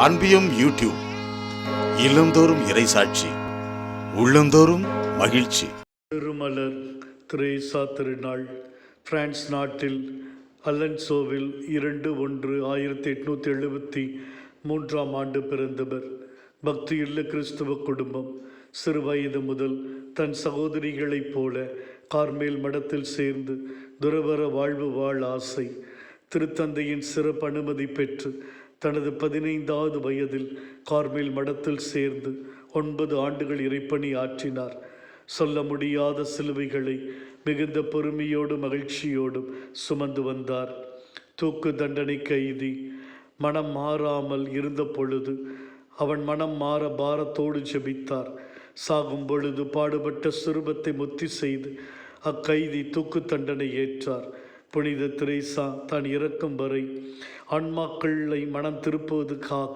அன்பியம் YouTube. இல்லந்தோறும் இறைசாட்சி, உள்ளந்தோறும் மகிழ்ச்சி. திருமலர் திரேசா திருநாள் பிரான்ஸ் நாட்டில் அலன்சோவில் 2/1/1873 பிறந்தவர். பக்தியுள்ள கிறிஸ்துவ குடும்பம். சிறு வயது முதல் தன் சகோதரிகளைப் போல கார்மேல் மடத்தில் சேர்ந்து துறவற வாழ்வு வாழ ஆசை. திருத்தந்தையின் சிறப்பு அனுமதி பெற்று தனது 15வது வயதில் கார்மேல் மடத்தில் சேர்ந்து 9 ஆண்டுகள் இறைப்பணி ஆற்றினார். சொல்ல முடியாத சிலுவைகளை மிகுந்த பொறுமையோடும் மகிழ்ச்சியோடும் சுமந்து வந்தார். தூக்கு தண்டனை கைதி மனம் மாறாமல் இருந்த பொழுது அவன் மனம் மாற பாரத்தோடு ஜெபித்தார். சாகும் பொழுது பாடுபட்ட சுரூபத்தை முத்தி செய்து அக்கைதி தூக்கு தண்டனை ஏற்றார். புனித திரேசா தான் இறக்கும் வரை ஆன்மாக்களை மனம் திருப்புவதற்காக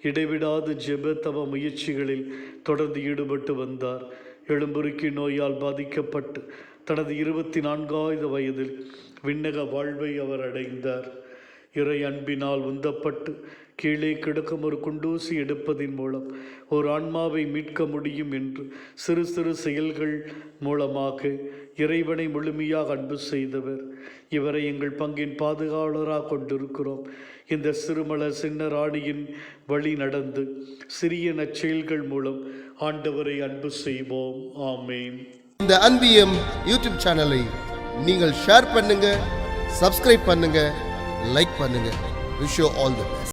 இடைவிடாது ஜெப தவ முயற்சிகளில் தொடர்ந்து ஈடுபட்டு வந்தார். எலும்புருக்கி நோயால் பாதிக்கப்பட்டு தனது 24வது வயதில் விண்ணக வாழ்வை அவர் அடைந்தார். இறை அன்பினால் உந்தப்பட்டு கீழே கிடக்கும் ஒரு குண்டூசி எடுப்பதின் மூலம் ஒரு ஆன்மாவை மீட்க முடியும் என்று சிறு சிறு செயல்கள் மூலமாக இறைவனை முழுமையாக அன்பு செய்தவர். இவரை எங்கள் பங்கின் பாதுகாவலராக கொண்டிருக்கிறோம். இந்த சிறுமலர் சின்ன ராணியின் வழி நடந்து சிறிய நற்செயல்கள் மூலம் ஆண்டவரை அன்பு செய்வோம். ஆமேன். இந்த அன்பியம் யூடியூப் சேனலை நீங்கள் ஷேர் பண்ணுங்க, சப்ஸ்கிரைப் பண்ணுங்க, லைக் பண்ணுங்க. Wish you all the best.